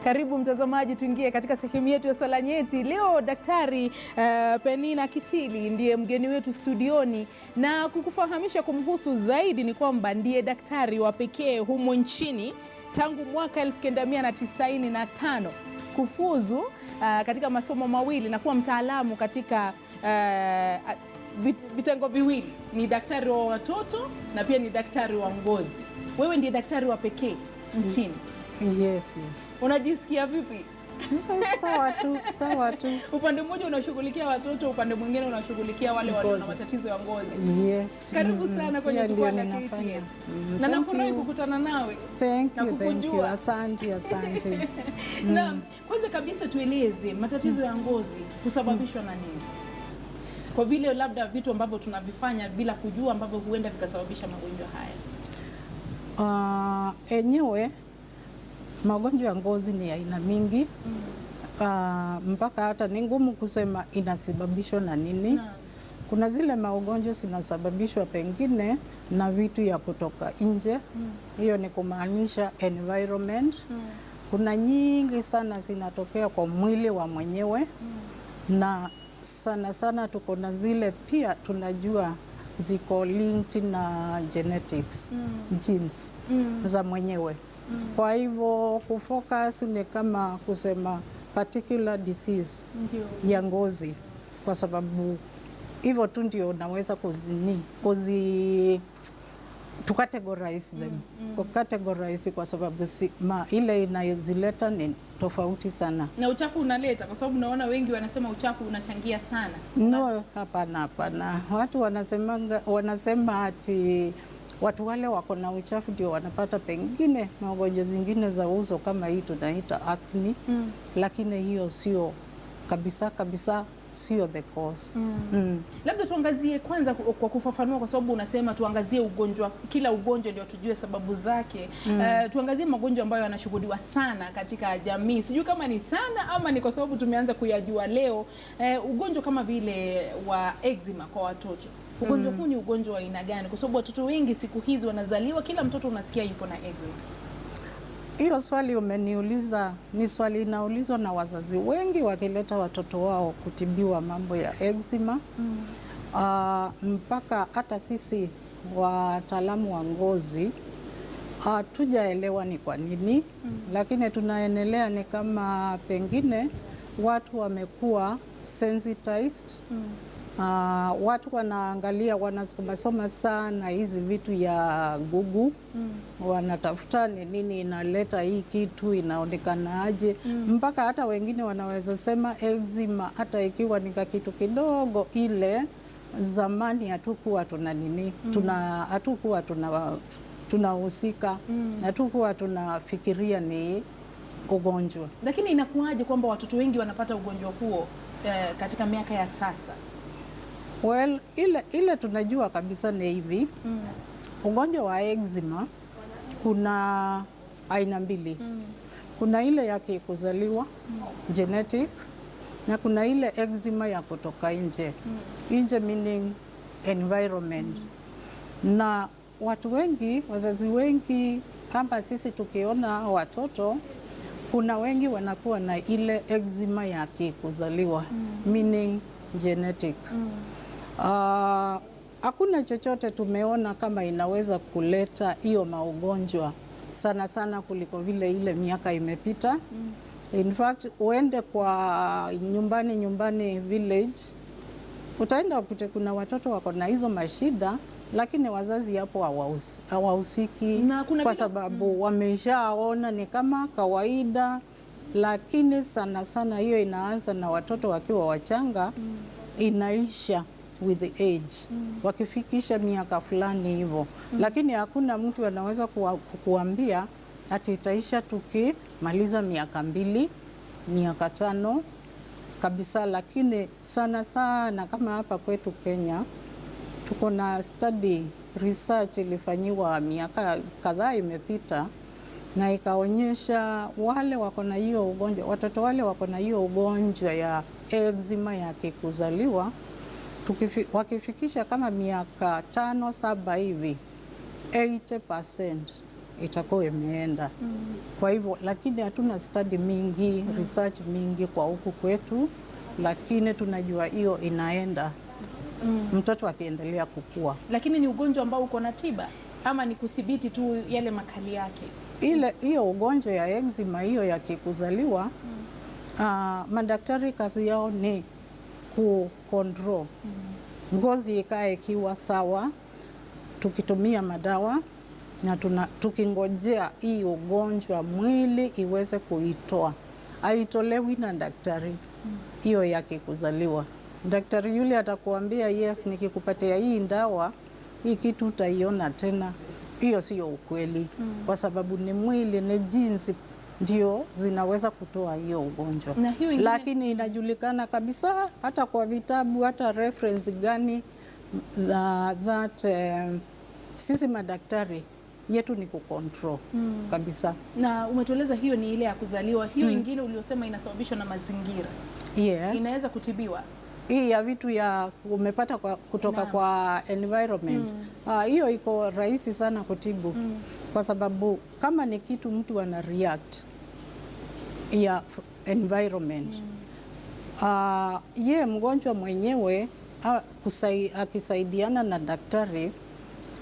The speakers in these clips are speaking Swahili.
Karibu mtazamaji, tuingie katika sehemu yetu ya swala nyeti. Leo Daktari Penina Kitili ndiye mgeni wetu studioni, na kukufahamisha kumhusu zaidi ni kwamba ndiye daktari wa pekee humo nchini tangu mwaka 1995 kufuzu katika masomo mawili na kuwa mtaalamu katika vitengo viwili. Ni daktari wa watoto na pia ni daktari wa ngozi. Wewe ndiye daktari wa pekee nchini. Yes. Unajisikia vipi? Sawa tu. Upande mmoja unashughulikia watoto, upande mwingine unashughulikia wale walio na matatizo ya ngozi. Yes. Karibu sana kwenye jukwaa la KTN. Na nafurahi kukutana nawe. Thank you. Asante. Na kwanza kabisa tueleze matatizo ya ngozi kusababishwa na nini? Kwa vile labda vitu ambavyo tunavifanya bila kujua ambavyo huenda vikasababisha magonjwa haya. Enyewe magonjwa ya ngozi ni aina mingi. Mpaka hata ni ngumu kusema inasababishwa na nini. Kuna zile magonjwa zinasababishwa pengine na vitu ya kutoka nje. Hiyo ni kumaanisha environment. Kuna nyingi sana zinatokea kwa mwili wa mwenyewe. Na sana tuko na zile pia tunajua ziko linked na genetics, genes za mwenyewe. Kwa hivyo kufocus ni kama kusema particular disease ya ngozi, kwa sababu hivyo tu ndio unaweza categorize them. Categorize kwa sababu ile inazileta ni tofauti sana. Na uchafu unaleta, kwa sababu naona wengi wanasema uchafu unachangia sana. No, hapana. Watu wanasema ati watu wale wako na uchafu ndio wanapata pengine magonjwa zingine za uso kama hii tunaita acne. Lakini hiyo sio kabisa sio the cause. Labda tuangazie kwanza kwa kufafanua, kwa sababu unasema tuangazie ugonjwa, kila ugonjwa ndio tujue sababu zake. Tuangazie magonjwa ambayo yanashuhudiwa sana katika jamii. Sijui kama ni sana ama ni kwa sababu tumeanza kuyajua leo. Ugonjwa kama vile wa eczema kwa watoto. Ugonjwa huu ni ugonjwa wa aina gani? Kwa sababu watoto wengi siku hizi wanazaliwa, kila mtoto unasikia yupo na eczema. Hiyo swali umeniuliza ni swali inaulizwa na wazazi wengi wakileta watoto wao kutibiwa mambo ya eczema. Mpaka hata sisi wataalamu wa ngozi hatujaelewa ni kwa nini. Lakini tunaendelea ni kama pengine watu wamekuwa sensitized. Watu wanaangalia, wanasoma sana hizi vitu ya Google. Wanatafuta ni nini inaleta hii kitu, inaonekana aje. Mpaka hata wengine wanaweza sema eczema hata ikiwa ni kitu kidogo, ile zamani hatukuwa tuna nini, hatukuwa tunahusika, hatukuwa tunafikiria ni ugonjwa. Lakini inakuwaje kwamba watoto wengi wanapata ugonjwa huo katika miaka ya sasa? Well, ile tunajua kabisa ni hivi. Ugonjwa wa eczema kuna aina mbili. Kuna ile ya kuzaliwa, genetic, na kuna ile eczema ya kutoka nje. Nje meaning environment. Na watu wengi, wazazi wengi, kama sisi tukiona watoto, kuna wengi wanakuwa na ile eczema ya kuzaliwa, meaning genetic. Hakuna chochote tumeona kama inaweza kuleta hiyo maugonjwa sana kuliko vile ile miaka imepita. In fact, uende kwa nyumbani village, utaenda ukute kuna watoto wako na hizo mashida, lakini wazazi hapo hawahusiki kwa sababu wameshaona ni kama kawaida. Lakini sana hiyo inaanza na watoto wakiwa wachanga, inaisha with the age. Wakifikisha miaka fulani hivyo. Lakini hakuna mtu anaweza kukuambia ati itaisha tukimaliza miaka 2, miaka 5 kabisa. Lakini sana kama hapa kwetu Kenya tuko na study research ilifanyiwa miaka kadhaa imepita, na ikaonyesha wale wako na hiyo ugonjwa, watoto wale wako na hiyo ugonjwa ya eczema ya kuzaliwa, wakifikisha kama miaka 5-7 hivi, 80% itakuwa imeenda. Kwa hivyo, lakini hatuna study mingi, research mingi kwa huku kwetu, lakini tunajua hiyo inaenda mtoto akiendelea kukua. Lakini ni ugonjwa ambao uko na tiba ama ni kudhibiti tu yale makali yake? Hiyo ugonjwa ya eczema hiyo yakikuzaliwa, madaktari kazi yao ni kucontrol ngozi ikae ikiwa sawa, tukitumia madawa na tukingojea hii ugonjwa mwili iweze kuitoa. Haitolewi na daktari hiyo yakikuzaliwa. Daktari yule atakuambia yes, nikikupatia hii dawa hii kitu utaiona tena. Hiyo sio ukweli, kwa sababu ni mwili, ni jinsi ndio zinaweza kutoa hiyo ugonjwa. Lakini inajulikana kabisa hata kwa vitabu, hata reference gani that sisi madaktari yetu ni kucontrol kabisa. Na umetueleza hiyo ni ile ya kuzaliwa. Hiyo ingine uliosema inasababishwa na mazingira. Yes. Inaweza kutibiwa. Hii ya vitu ya umepata kutoka kwa environment. Hiyo iko rahisi sana kutibu, kwa sababu kama ni kitu mtu ana react ya environment, ye mgonjwa mwenyewe akisaidiana na daktari,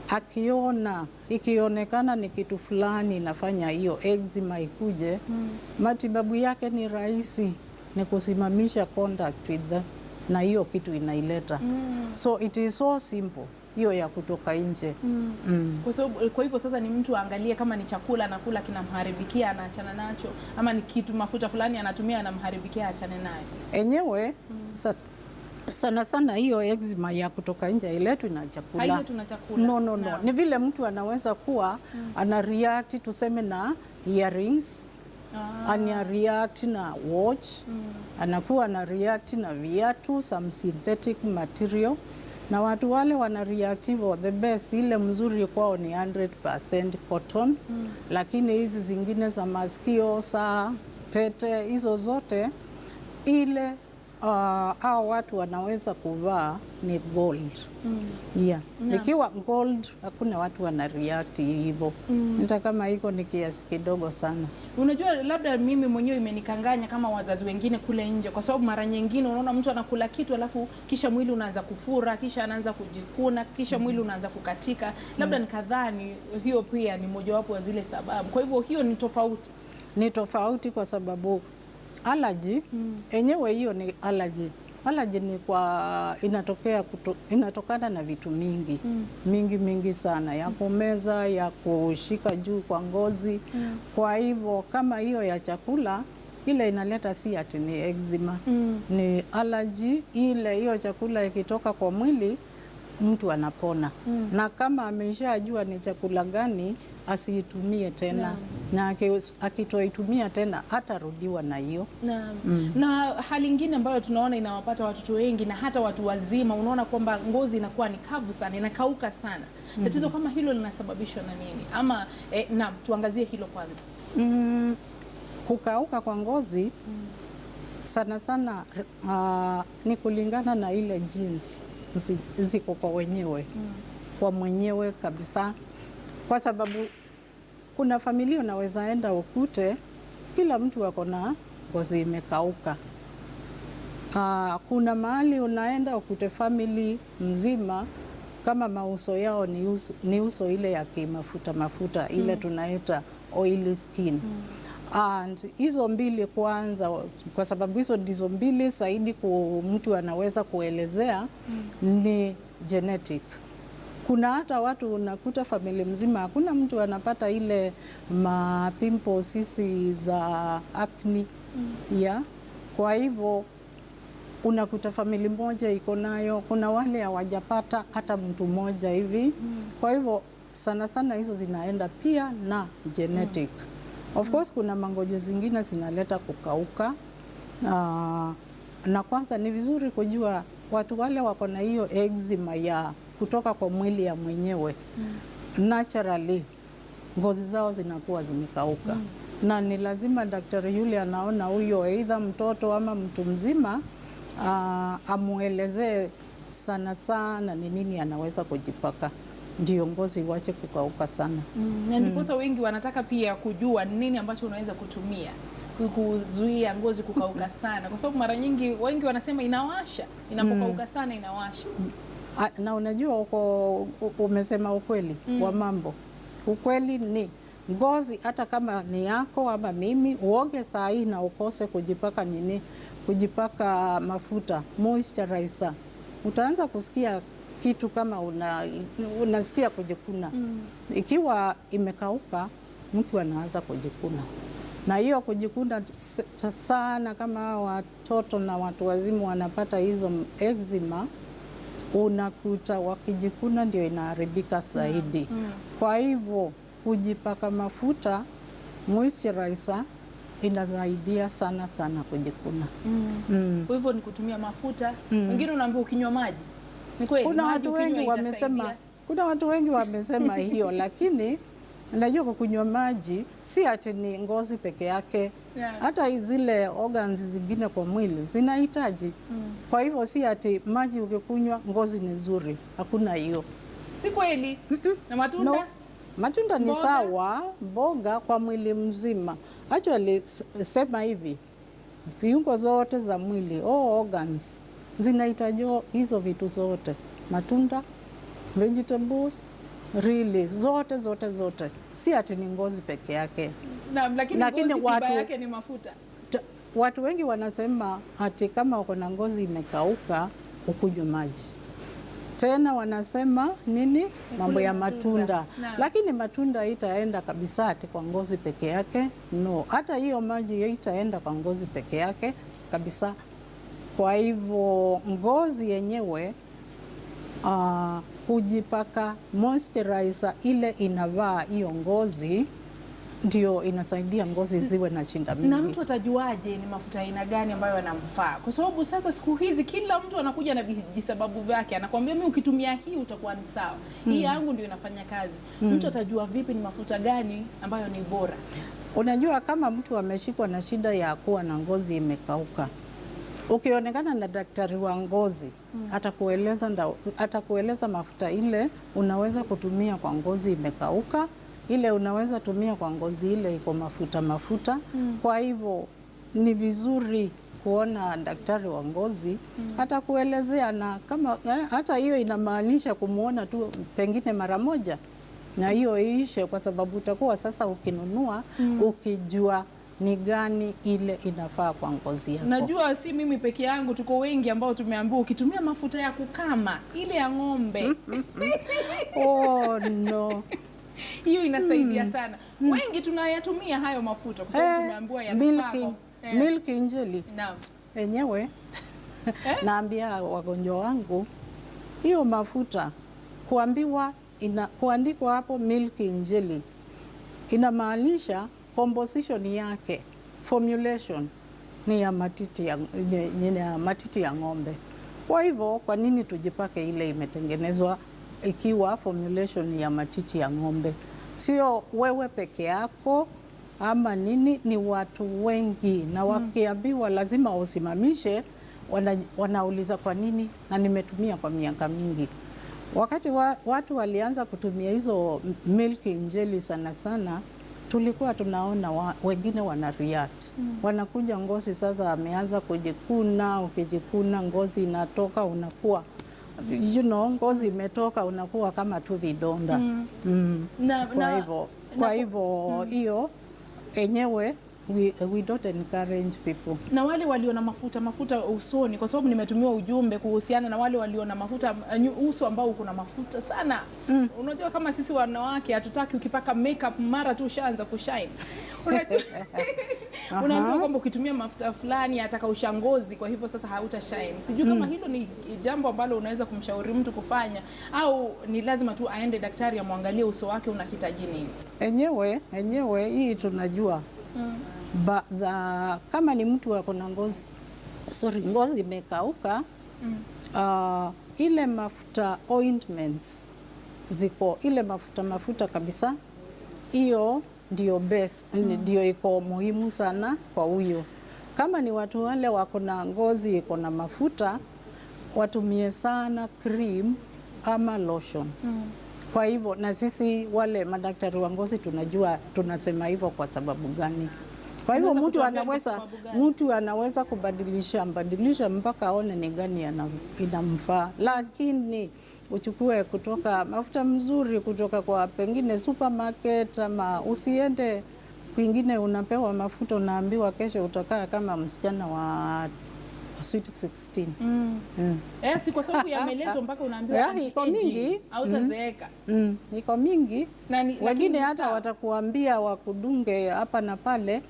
akiona ikionekana ni kitu fulani inafanya hiyo eczema ikuje, matibabu yake ni rahisi, ni kusimamisha contact with them, na hiyo kitu inaileta. So it is so simple hiyo ya kutoka nje. Kwa hivyo sasa ni mtu aangalie kama ni chakula anakula kinamharibikia anaachana nacho, ama ni kitu mafuta fulani anatumia anamharibikia achane nayo. Enyewe sana sana hiyo eczema ya kutoka nje iletwi na chakula. Hailetwi na chakula. No. Ni vile mtu anaweza kuwa ana react tuseme na earrings, ana react na watch, anakuwa na react na viatu, some synthetic material, na watu wale wana react hivyo. The best ile mzuri kwao ni 100% cotton, lakini hizi zingine za masikio, saa, pete, hizo zote ile hao watu wanaweza kuvaa ni gold. Ikiwa gold hakuna watu wana react hivyo. Hata kama iko ni kiasi kidogo sana. Unajua, labda mimi mwenyewe imenikanganya kama wazazi wengine kule nje, kwa sababu mara nyingine unaona mtu anakula kitu alafu kisha mwili unaanza kufura, kisha anaanza kujikuna, kisha mwili unaanza kukatika. Labda nikadhani hiyo pia ni mojawapo wa zile sababu. Kwa hivyo hiyo ni tofauti. Ni tofauti kwa sababu allergy enyewe hiyo ni allergy. Allergy ni inatokana na vitu mingi sana, ya kumeza, ya kushika juu kwa ngozi. Kwa hivyo kama hiyo ya chakula ile inaleta si ati ni eczema, ni allergy. Ile hiyo chakula ikitoka kwa mwili mtu anapona. Na kama ameshajua ni chakula gani asiitumie tena, na akitoitumia tena hatarudiwa na hiyo. Na hali nyingine ambayo tunaona inawapata watoto wengi na hata watu wazima, unaona kwamba ngozi inakuwa ni kavu sana, inakauka sana. Tatizo kama hilo linasababishwa na nini? Ama na tuangazie hilo kwanza. Kukauka kwa ngozi sana sana ni kulingana na ile genes ziko kwa wenyewe, kwa mwenyewe kabisa. Kwa sababu kuna familia unaweza enda ukute kila mtu ako na ngozi imekauka. Kuna mahali unaenda ukute family mzima kama mauso yao ni uso ile ya mafuta ile tunaita oily skin. And hizo mbili kwanza, kwa sababu hizo ndizo mbili zaidi mtu anaweza kuelezea, ni genetic. Kuna hata watu unakuta familia mzima hakuna mtu anapata ile pimples hizi za acne. Kwa hivyo unakuta familia moja iko nayo, kuna wale hawajapata hata mtu mmoja hivi. Kwa hivyo sana sana hizo zinaenda pia na genetic. Of course kuna magonjwa zingine zinaleta kukauka. Na kwanza ni vizuri kujua watu wale wako na hiyo eczema ya kutoka kwa mwili ya mwenyewe, naturally ngozi zao zinakuwa zimekauka. Na ni lazima daktari yule anaona huyo either mtoto ama mtu mzima, amuelezee sana sana ni nini anaweza kujipaka ndio ngozi iwache kukauka sana. Na ndiposa wengi wanataka pia kujua nini ambacho unaweza kutumia kuzuia ngozi kukauka sana, kwa sababu mara nyingi wengi wanasema inawasha, inapokauka sana inawasha. Na unajua umesema ukweli wa mambo. Ukweli ni ngozi, hata kama ni yako ama mimi, uoge saa hii na ukose kujipaka mafuta moisturizer, utaanza kusikia kitu kama unasikia kujikuna. Ikiwa imekauka, mtu anaanza kujikuna, na hiyo kujikuna sana, kama watoto na watu wazimu wanapata hizo eczema, unakuta wakijikuna ndio inaharibika zaidi. Kwa hivyo kujipaka mafuta moisturizer inasaidia sana sana kujikuna. Kwa hivyo ni kutumia mafuta. Wengine unaambiwa ukinywa maji. Ni kweli, kuna watu wengi wamesema hiyo, lakini najua kukunywa maji si ati ni ngozi peke yake, hata zile organs zingine kwa mwili zinahitaji. Kwa hivyo si ati maji ukikunywa ngozi ni nzuri, hakuna hiyo. Si kweli? Na matunda? No. Matunda ni sawa, mboga kwa mwili mzima. Actually sema hivi, viungo zote za mwili, organs zinahitaji hizo vitu zote. Matunda, vegetables, really zote. Si ati ni ngozi peke yake. Lakini ngozi tiba yake ni mafuta. Watu wengi wanasema ati kama uko na ngozi imekauka ukunywe maji. Tena wanasema nini? Mambo ya matunda. Lakini matunda haitaenda kabisa ati kwa ngozi peke yake. No, hata hiyo maji haitaenda kwa ngozi peke yake kabisa. Kwa hivyo ngozi yenyewe kujipaka moisturizer ile inavaa hiyo ngozi ndio inasaidia ngozi ziwe na shinda mingi. Na mtu atajuaje ni mafuta aina gani ambayo yanamfaa? Kwa sababu sasa siku hizi kila mtu anakuja na visababu vyake, anakuambia mimi ukitumia hii utakuwa ni sawa. Hii yangu ndio inafanya kazi. Mtu atajua vipi ni mafuta gani ambayo ni bora? Unajua, kama mtu ameshikwa na shida ya kuwa na ngozi imekauka, ukionekana na daktari wa ngozi, atakueleza mafuta ile unaweza kutumia kwa ngozi imekauka, ile unaweza tumia kwa ngozi ile iko mafuta. Kwa hivyo ni vizuri kuona daktari wa ngozi, atakuelezea, na kama hata hiyo inamaanisha kumuona tu pengine mara moja na hiyo iishe, kwa sababu utakuwa sasa ukinunua ukijua ni gani ile inafaa kwa ngozi yako. Najua si mimi peke yangu, tuko wengi ambao tumeambiwa ukitumia mafuta ya kukama ile ya ng'ombe oh no, hiyo inasaidia sana. Wengi tunayatumia hayo mafuta kwa sababu tumeambiwa yanafaa. Milk Injili. Naam. Enyewe naambia wagonjwa wangu hiyo mafuta kuandikwa hapo Milk Injili inamaanisha composition yake, formulation ni ya matiti ya ng'ombe. Kwa hivyo kwa nini tujipake ile imetengenezwa ikiwa formulation ya matiti ya ng'ombe? Sio wewe peke yako ama nini, ni watu wengi, na wakiambiwa lazima usimamishe, wanauliza kwa nini, na nimetumia kwa miaka mingi. Wakati watu walianza kutumia hizo Milk Injili sana, tulikuwa tunaona wengine wana react. Wanakuja ngozi sasa ameanza kujikuna, ukijikuna ngozi inatoka, unakuwa ngozi imetoka, unakuwa kama tu vidonda. Kwa hivyo hiyo enyewe we don't encourage people. Na wale walio na mafuta usoni, kwa sababu nimetumiwa ujumbe kuhusiana na wale walio na mafuta uso ambao uko na mafuta sana. Unajua kama sisi wanawake hatutaki ukipaka makeup mara tu ushaanza kushine. Unaambiwa kwamba ukitumia mafuta fulani atakausha ngozi, kwa hivyo sasa hauta shine. Sijui kama hilo ni jambo ambalo unaweza kumshauri mtu kufanya, au ni lazima tu aende daktari amwangalie uso wake unahitaji nini. Enyewe hii tunajua. Kama ni mtu wako na ngozi imekauka, ile mafuta ointments ziko, ile mafuta kabisa, hiyo ndio best, ndio iko muhimu sana kwa huyo. Kama ni watu wale wako na ngozi iko na mafuta, watumie sana cream ama lotions. Kwa hivyo na sisi wale madaktari wa ngozi tunajua tunasema hivyo kwa sababu gani. Kwa hivyo mtu anaweza kubadilisha mpaka aone ni gani inamfaa, lakini uchukue kutoka mafuta mzuri kutoka kwa pengine supermarket, ama usiende kwingine unapewa mafuta unaambiwa kesho utakaa kama msichana wa sweet 16. Si kwa sababu yameletwa mpaka unaambiwa iko mingi au utazeeka. Iko mingi. Wengine hata watakuambia wakudunge hapa na pale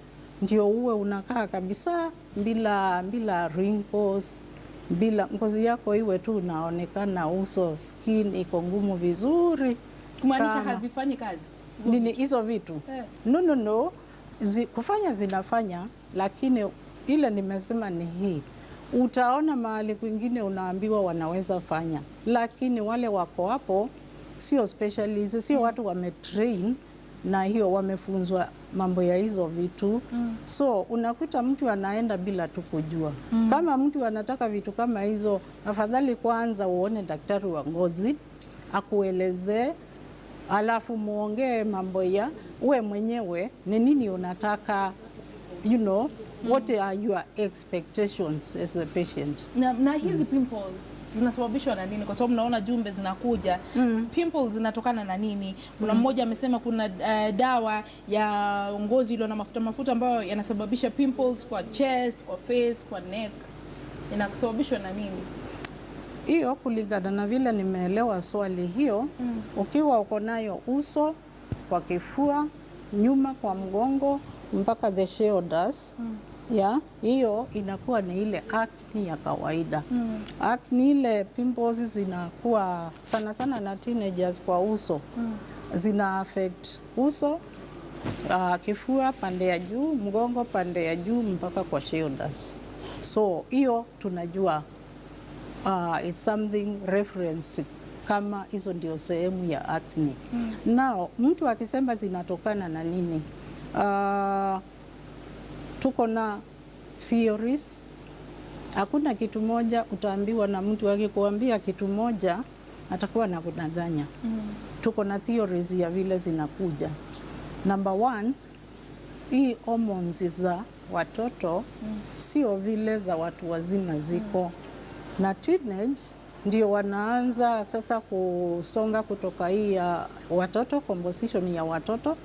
ndio uwe unakaa kabisa bila wrinkles, bila ngozi yako iwe tu unaonekana uso, skin iko ngumu vizuri. Kumaanisha havifanyi kazi nini hizo vitu? No. Kufanya zinafanya, lakini ile nimesema ni hii. Utaona mahali kwingine unaambiwa wanaweza fanya, lakini wale wako hapo sio specialist, sio watu wametrain na hiyo wamefunzwa mambo ya hizo vitu. So unakuta mtu anaenda bila tu kujua. Kama mtu anataka vitu kama hizo, afadhali kwanza uone daktari wa ngozi akuelezee, alafu muongee mambo ya uwe mwenyewe ni nini unataka, what are your expectations as a patient. Na hizi pimples zinasababishwa na nini? Kwa sababu naona jumbe zinakuja. Pimples zinatokana na nini? Kuna mmoja amesema kuna dawa ya ngozi iliyo na mafuta ambayo yanasababisha pimples kwa chest, kwa face, kwa neck. Inasababishwa na nini? Hiyo kulingana na vile nimeelewa swali hiyo, ukiwa uko nayo uso, kwa kifua, nyuma kwa mgongo mpaka the shoulders, hiyo inakuwa ni ile acne ya kawaida. Acne ile pimples zinakuwa sana sana na teenagers kwa uso. Zina affect uso, kifua pande ya juu, mgongo pande ya juu mpaka kwa shoulders. So hiyo tunajua it's something referenced kama hizo ndio sehemu ya acne. Now mtu akisema zinatokana na nini? Tuko na theories. Hakuna kitu moja utaambiwa na mtu akikuambia kitu moja atakuwa na kudanganya. Tuko na theories ya vile zinakuja. Number one, hii hormones za watoto sio vile za watu wazima ziko. Na teenage ndio wanaanza sasa kusonga kutoka hii ya watoto, composition ya watoto,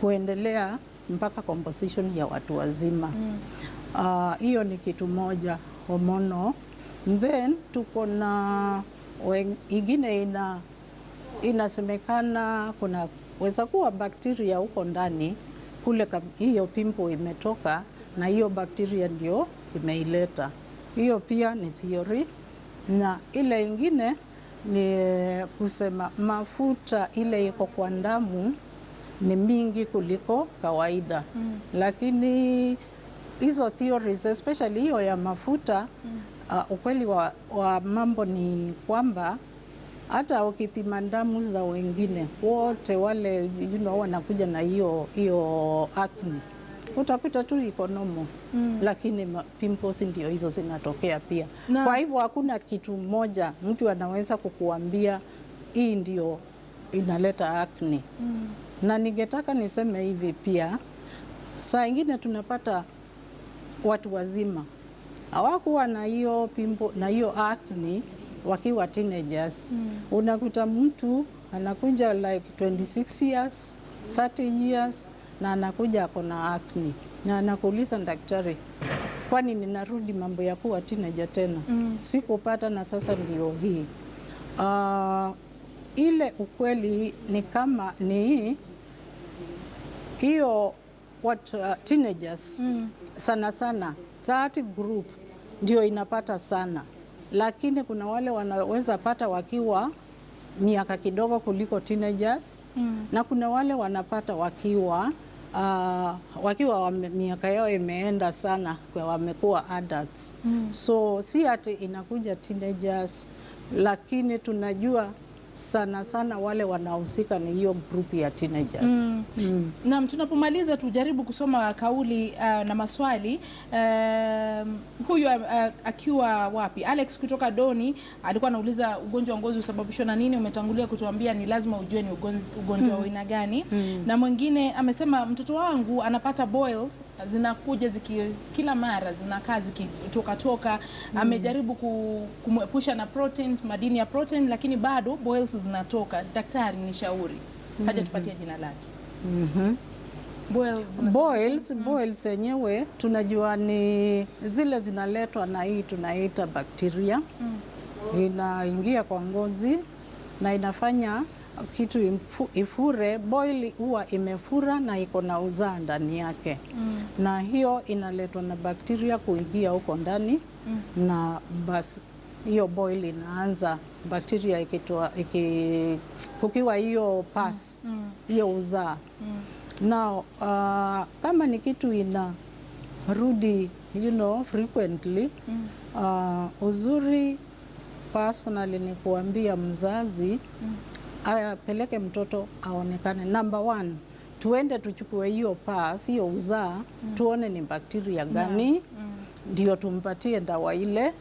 kuendelea mpaka composition ya watu wazima. Hiyo ni kitu moja, hormonal. Then tuko na ingine inasemekana kuna weza kuwa bakteria huko ndani kule, hiyo pimple imetoka na hiyo bakteria ndio imeileta. Hiyo pia ni theory. Na ile ingine ni kusema mafuta ile iko kwa damu ni mingi kuliko kawaida. Lakini hizo theories, especially hiyo ya mafuta, ukweli wa mambo ni kwamba hata ukipima damu za wengine wote wale wanakuja na hiyo acne, utakuta tu iko normal. Lakini pimples ndio hizo zinatokea pia. Kwa hivyo hakuna kitu moja mtu anaweza kukuambia hii ndio inaleta acne. Na ningetaka niseme hivi pia, saa ingine tunapata watu wazima hawakuwa na hiyo pimple na hiyo acne wakiwa teenagers. Unakuta mtu anakuja like 26 years, 30 years na anakuja ako na acne. Na anakuuliza daktari, kwani ninarudi mambo ya kuwa teenager tena? Sikupata na sasa ndio hii. Ile ukweli ni kama ni hiyo teenagers sana sana that group ndio inapata sana, lakini kuna wale wanaweza pata wakiwa miaka kidogo kuliko teenagers na kuna wale wanapata wakiwa miaka yao imeenda sana kwa wamekuwa adults. So si ati inakuja teenagers, lakini tunajua sana sana wale wanahusika ni hiyo group ya teenagers. Naam, tunapomaliza tujaribu kusoma kauli na maswali. Huyu akiwa wapi? Alex kutoka Doni alikuwa anauliza ugonjwa wa ngozi usababishwa na nini? Umetangulia kutuambia ni lazima ujue ni ugonjwa wa aina gani. Na mwingine amesema mtoto wangu anapata boils zinakuja kila mara zinakaa zikitoka. Amejaribu kumwepusha na proteins, madini ya protein, lakini bado boils zinatoka. Daktari ni shauri. Haja tupatie jina lake. Boils yenyewe tunajua ni zile zinaletwa na hii tunaita bakteria. Inaingia kwa ngozi na inafanya kitu ifure. Boil huwa imefura na iko na uzaa ndani yake. Na hiyo inaletwa na bakteria kuingia huko ndani. Na basi hiyo boil inaanza bakteria kukiwa hiyo pass hiyo uzaa. Now kama ni kitu inarudi frequently, uzuri personally ni kuambia mzazi apeleke mtoto aonekane. Number one, tuende tuchukue hiyo pass, hiyo uzaa, tuone ni bakteria gani, ndio tumpatie dawa ile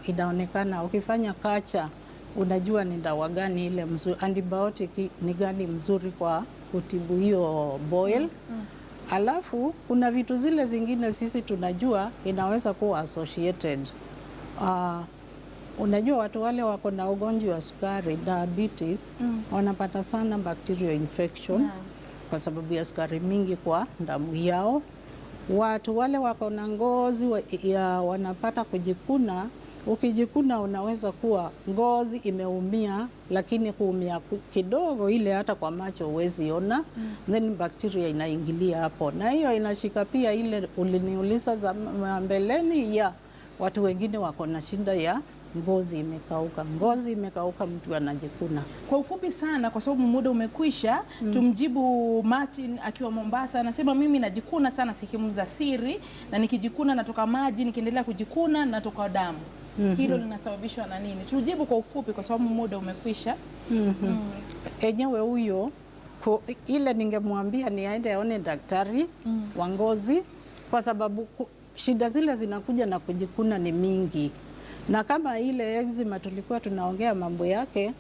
inaonekana. Ukifanya kacha unajua ni dawa gani ile mzuri, antibiotic ni gani mzuri kwa kutibu hiyo boil. Alafu kuna vitu zile zingine sisi tunajua inaweza kuwa associated. Unajua watu wale wako na ugonjwa wa sukari, diabetes, wanapata sana bacterial infection kwa sababu ya sukari mingi kwa damu yao. Watu wale wako na ngozi wanapata kujikuna. Ukijikuna unaweza kuwa ngozi imeumia, lakini kuumia kidogo ile hata kwa macho huwezi ona. Then bakteria inaingilia hapo, na hiyo inashika pia ile uliniuliza za mbeleni ya watu wengine wako na shida ya ngozi imekauka. Ngozi imekauka, mtu anajikuna. Kwa ufupi sana, kwa sababu muda umekwisha, tumjibu Martin akiwa Mombasa. Anasema mimi najikuna sana sehemu za siri, na nikijikuna natoka maji, nikiendelea kujikuna natoka damu. Hilo linasababishwa na nini? Tujibu kwa ufupi kwa sababu muda umekwisha. Enyewe huyo ile ningemwambia ni aende aone daktari wa ngozi, kwa sababu shida zile zinakuja na kujikuna ni mingi. Na kama ile eczema tulikuwa tunaongea mambo yake,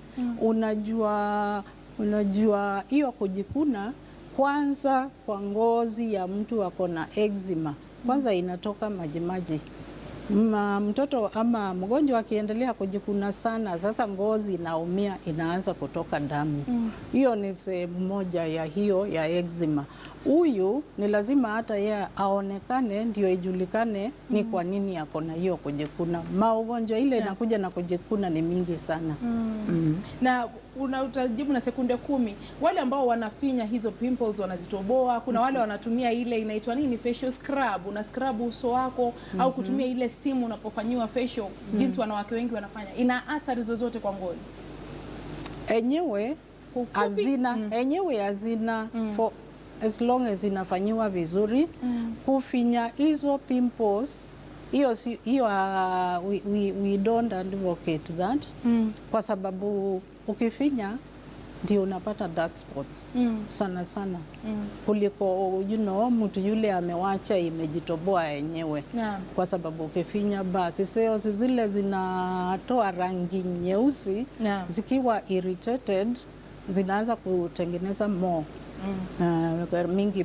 unajua hiyo kujikuna kwanza kwa ngozi ya mtu wako na eczema, kwanza inatoka majimaji. Mtoto ama mgonjwa akiendelea kujikuna sana, sasa ngozi inaumia, inaanza kutoka damu. Hiyo ni sehemu moja ya hiyo ya eczema. Huyu ni lazima hata yeye aonekane ndio ijulikane ni kwa nini ako na hiyo kujikuna. Maugonjwa ile inakuja na kujikuna ni mingi sana. Na utajibu na sekunde 10. Wale ambao wanafinya hizo pimples wanazitoboa, kuna wale wanatumia ile inaitwa nini, facial scrub, una scrub uso wako au kutumia ile steam unapofanyiwa facial, jinsi wanawake wengi wanafanya. Ina athari zozote kwa ngozi? Enyewe hazina for as long as inafanyiwa vizuri. Kufinya hizo pimples, we don't advocate that. Kwa sababu ukifinya ndio unapata dark spots sana sana kuliko mtu yule amewacha imejitoboa yenyewe. Kwa sababu ukifinya basi cells zile zinatoa rangi nyeusi, zikiwa irritated zinaanza kutengeneza more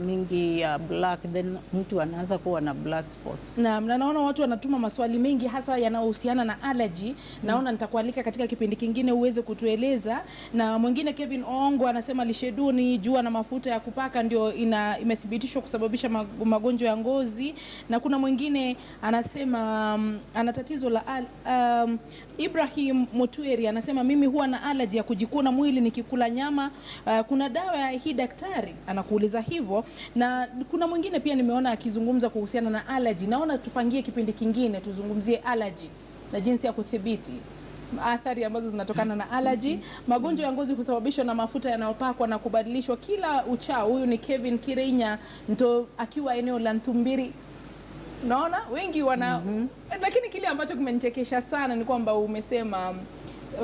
mingi ya black, then mtu anaanza kuwa na black spots. Na naona watu wanatuma maswali mengi hasa yanayohusiana na allergy. Naona nitakualika katika kipindi kingine uweze kutueleza. Na mwingine Kevin Ongo anasema lishe duni, jua na mafuta ya kupaka ndio imethibitishwa kusababisha magonjwa ya ngozi. Na kuna mwingine anasema ana tatizo la Ibrahim Motueri anasema mimi huwa na allergy ya kujikuna mwili nikikula nyama. Kuna dawa ya hii daktari? Anakuuliza hivyo. Na kuna mwingine pia nimeona akizungumza kuhusiana na allergy. Naona tupangie kipindi kingine tuzungumzie allergy na jinsi ya kudhibiti athari ambazo zinatokana na allergy. Magonjwa ya ngozi husababishwa na mafuta yanayopakwa na kubadilishwa kila uchao. Huyu ni Kevin Kireinya ndo akiwa eneo la Ntumbiri. Naona wengi wana lakini kile ambacho kimenichekesha sana ni kwamba umesema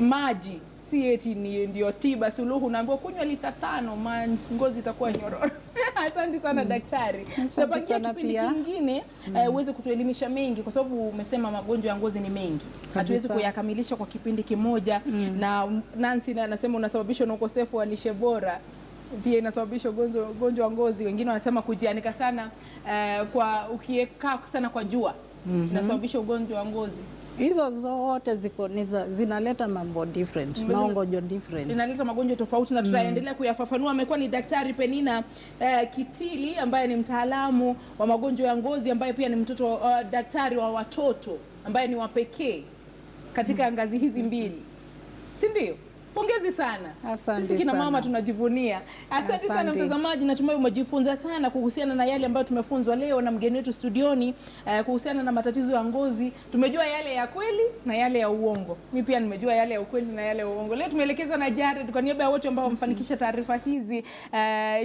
maji si eti ndio tiba suluhu. Unaambiwa kunywa lita 5 ngozi itakuwa nyororo. Asante sana daktari. Tutapangia kipindi kingine uweze kutuelimisha mengi, kwa sababu umesema magonjwa ya ngozi ni mengi. Hatuwezi kuyakamilisha kwa kipindi kimoja. Na Nancy anasema unasababisha na ukosefu wa lishe bora. Pia inasababisha ugonjwa wa ngozi. Wengine wanasema kujianika sana, kwa ukieka sana kwa jua inasababisha ugonjwa wa ngozi. Hizo zote zinaleta mambo different, magonjwa different. Zinaleta magonjwa tofauti na tutaendelea kuyafafanua. Amekuwa ni Daktari Penina Kitili ambaye ni mtaalamu wa magonjwa ya ngozi, ambaye pia ni daktari wa watoto ambaye ni wa pekee katika ngazi hizi mbili. Si ndio? Pongezi sana. Sisi kina mama tunajivunia. Asante sana mtazamaji, natumai umejifunza sana kuhusiana na yale ambayo tumefunzwa leo na mgeni wetu studioni, kuhusiana na matatizo ya ngozi. Tumejua yale ya kweli na yale ya uongo. Mimi pia nimejua yale ya ukweli na yale ya uongo. Leo tumeelekezwa na Jared. Kwa niaba ya wote ambao wamefanikisha taarifa hizi,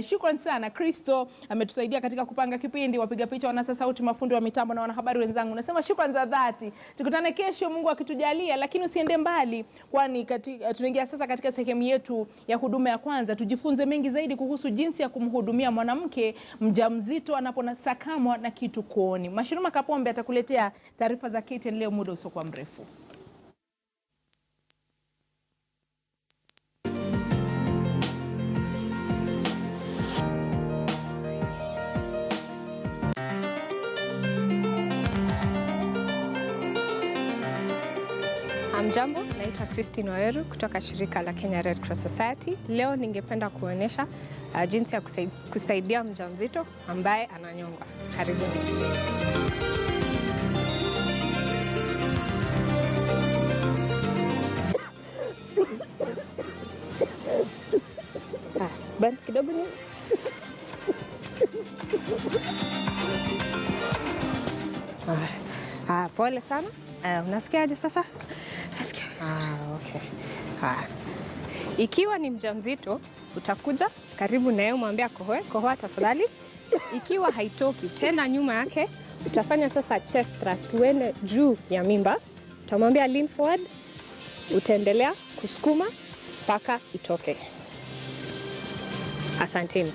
shukrani sana. Kristo ametusaidia katika kupanga kipindi, wapiga picha, wanasa sauti, mafundi wa mitambo na wanahabari wenzangu. Nasema shukrani za dhati. Tukutane kesho Mungu akitujalia, lakini usiende mbali, kwani tunaingia sasa katika sehemu yetu ya huduma ya kwanza. Tujifunze mengi zaidi kuhusu jinsi ya kumhudumia mwanamke mjamzito anaposakamwa na kitu kooni. Mashirima Kapombe atakuletea taarifa za KTN leo muda usiokuwa mrefu. Jambo, naitwa Christine Waweru kutoka shirika la Kenya Red Cross Society. Leo ningependa kuonyesha jinsi ya kusaidia mjamzito ambaye ananyongwa. Karibuni. Bani kidogo ni. Pole sana. Unasikiaje sasa? Okay. Ikiwa ni mjamzito, utakuja karibu na yeye, mwambie kohoa tafadhali. Ikiwa haitoki tena nyuma yake, utafanya sasa chest thrust, uende juu ya mimba. Utamwambia lean forward, utaendelea kusukuma mpaka itoke. Asanteni.